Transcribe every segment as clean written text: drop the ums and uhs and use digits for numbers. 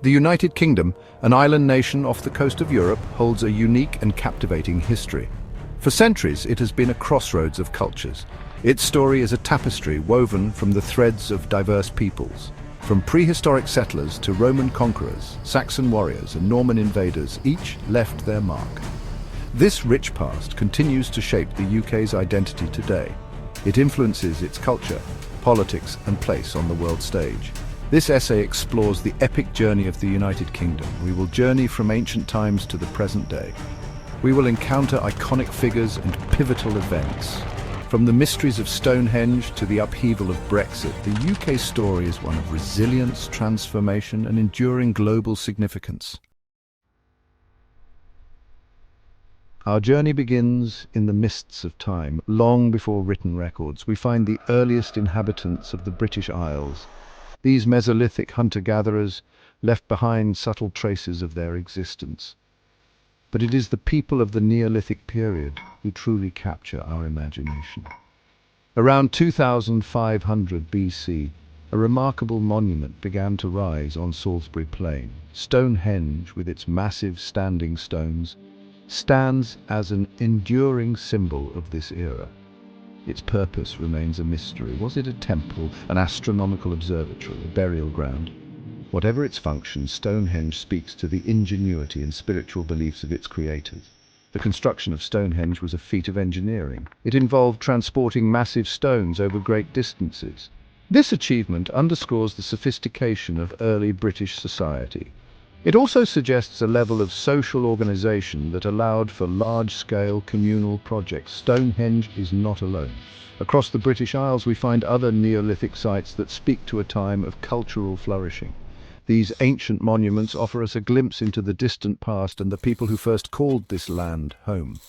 The United Kingdom, an island nation off the coast of Europe, holds a unique and captivating history. For centuries, it has been a crossroads of cultures. Its story is a tapestry woven from the threads of diverse peoples. From prehistoric settlers to Roman conquerors, Saxon warriors and Norman invaders, each left their mark. This rich past continues to shape the UK's identity today. It influences its culture, politics and place on the world stage. This essay explores the epic journey of the United Kingdom. We will journey from ancient times to the present day. We will encounter iconic figures and pivotal events. From the mysteries of Stonehenge to the upheaval of Brexit, the UK's story is one of resilience, transformation and enduring global significance. Our journey begins in the mists of time. Long before written records, we find the earliest inhabitants of the British Isles. These Mesolithic hunter-gatherers left behind subtle traces of their existence. But it is the people of the Neolithic period who truly capture our imagination. Around 2500 BC, a remarkable monument began to rise on Salisbury Plain. Stonehenge, with its massive standing stones, stands as an enduring symbol of this era. Its purpose remains a mystery. Was it a temple, an astronomical observatory, a burial ground? Whatever its function, Stonehenge speaks to the ingenuity and spiritual beliefs of its creators. The construction of Stonehenge was a feat of engineering. It involved transporting massive stones over great distances. This achievement underscores the sophistication of early British society. It also suggests a level of social organization that allowed for large-scale communal projects. Stonehenge is not alone. Across the British Isles we find other Neolithic sites that speak to a time of cultural flourishing. These ancient monuments offer us a glimpse into the distant past and the people who first called this land home.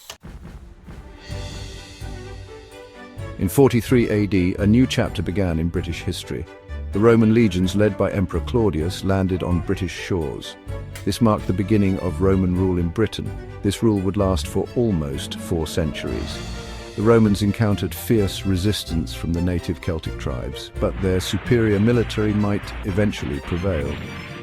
In 43 AD, a new chapter began in British history. The Roman legions, led by Emperor Claudius, landed on British shores. This marked the beginning of Roman rule in Britain. This rule would last for almost 4 centuries. The Romans encountered fierce resistance from the native Celtic tribes, but their superior military might eventually prevail.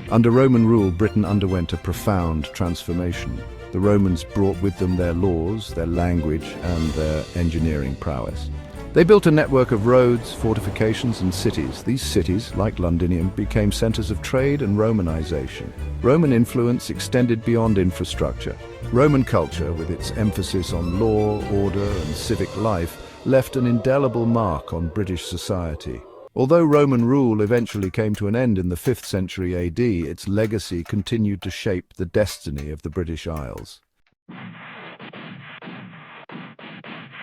Under Roman rule, Britain underwent a profound transformation. The Romans brought with them their laws, their language, and their engineering prowess. They built a network of roads, fortifications, and cities. These cities, like Londinium, became centers of trade and Romanization. Roman influence extended beyond infrastructure. Roman culture, with its emphasis on law, order, and civic life, left an indelible mark on British society. Although Roman rule eventually came to an end in the 5th century AD, its legacy continued to shape the destiny of the British Isles.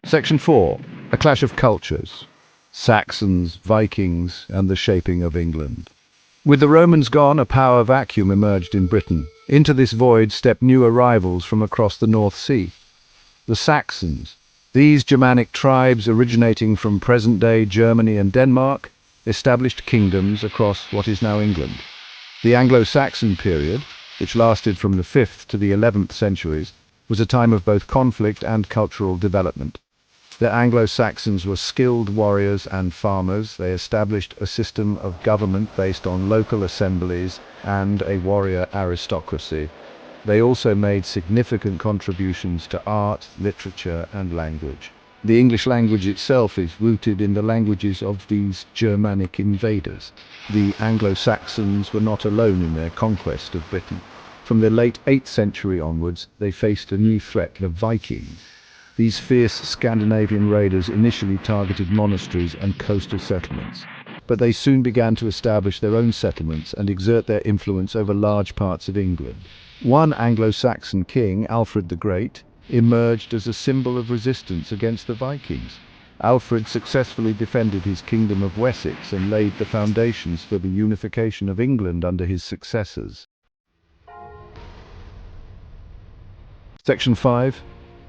Section 4. A clash of cultures. Saxons, Vikings, and the shaping of England. With the Romans gone, a power vacuum emerged in Britain. Into this void stepped new arrivals from across the North Sea. The Saxons. These Germanic tribes, originating from present-day Germany and Denmark, established kingdoms across what is now England. The Anglo-Saxon period, which lasted from the 5th to the 11th centuries, was a time of both conflict and cultural development. The Anglo-Saxons were skilled warriors and farmers. They established a system of government based on local assemblies and a warrior aristocracy. They also made significant contributions to art, literature, and language. The English language itself is rooted in the languages of these Germanic invaders. The Anglo-Saxons were not alone in their conquest of Britain. From the late 8th century onwards, they faced a new threat, the Vikings. These fierce Scandinavian raiders initially targeted monasteries and coastal settlements, but they soon began to establish their own settlements and exert their influence over large parts of England. One Anglo-Saxon king, Alfred the Great, emerged as a symbol of resistance against the Vikings. Alfred successfully defended his kingdom of Wessex and laid the foundations for the unification of England under his successors. Section 5.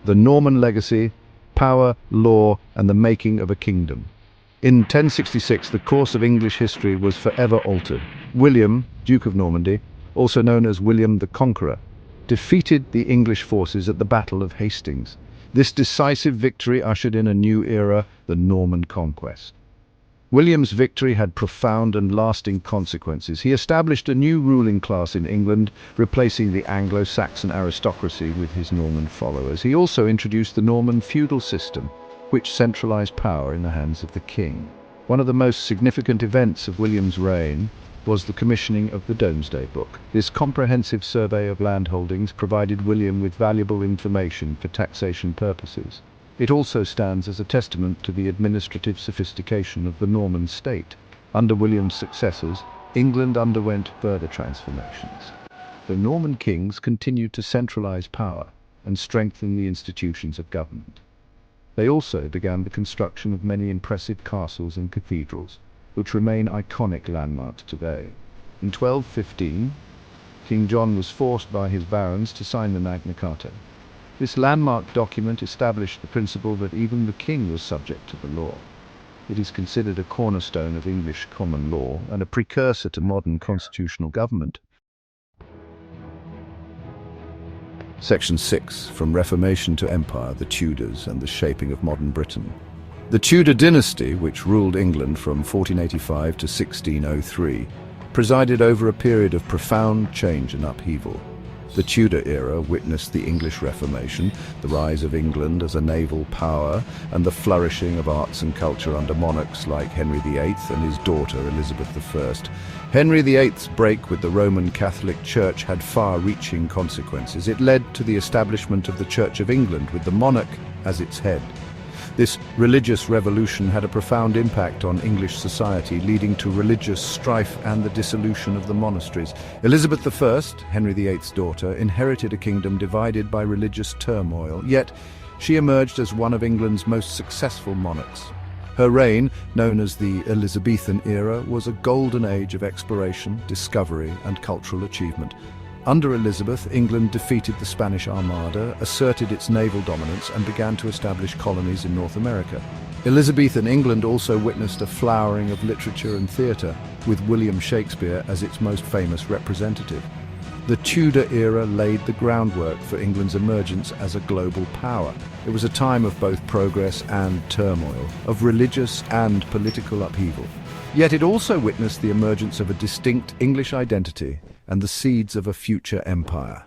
The Norman legacy, power, law, and the making of a kingdom. In 1066, the course of English history was forever altered. William, Duke of Normandy, also known as William the Conqueror, defeated the English forces at the Battle of Hastings. This decisive victory ushered in a new era, the Norman conquest. William's victory had profound and lasting consequences. He established a new ruling class in England, replacing the Anglo-Saxon aristocracy with his Norman followers. He also introduced the Norman feudal system, which centralized power in the hands of the king. One of the most significant events of William's reign was the commissioning of the Domesday Book. This comprehensive survey of landholdings provided William with valuable information for taxation purposes. It also stands as a testament to the administrative sophistication of the Norman state. Under William's successors, England underwent further transformations. The Norman kings continued to centralize power and strengthen the institutions of government. They also began the construction of many impressive castles and cathedrals, which remain iconic landmarks today. In 1215, King John was forced by his barons to sign the Magna Carta. This landmark document established the principle that even the king was subject to the law. It is considered a cornerstone of English common law and a precursor to modern constitutional government. Section 6. From Reformation to Empire, the Tudors and the shaping of modern Britain. The Tudor dynasty, which ruled England from 1485 to 1603, presided over a period of profound change and upheaval. The Tudor era witnessed the English Reformation, the rise of England as a naval power, and the flourishing of arts and culture under monarchs like Henry VIII and his daughter Elizabeth I. Henry VIII's break with the Roman Catholic Church had far-reaching consequences. It led to the establishment of the Church of England with the monarch as its head. This religious revolution had a profound impact on English society, leading to religious strife and the dissolution of the monasteries. Elizabeth I, Henry VIII's daughter, inherited a kingdom divided by religious turmoil, yet she emerged as one of England's most successful monarchs. Her reign, known as the Elizabethan era, was a golden age of exploration, discovery, and cultural achievement. Under Elizabeth, England defeated the Spanish Armada, asserted its naval dominance, and began to establish colonies in North America. Elizabethan England also witnessed a flowering of literature and theatre, with William Shakespeare as its most famous representative. The Tudor era laid the groundwork for England's emergence as a global power. It was a time of both progress and turmoil, of religious and political upheaval. Yet it also witnessed the emergence of a distinct English identity and the seeds of a future empire.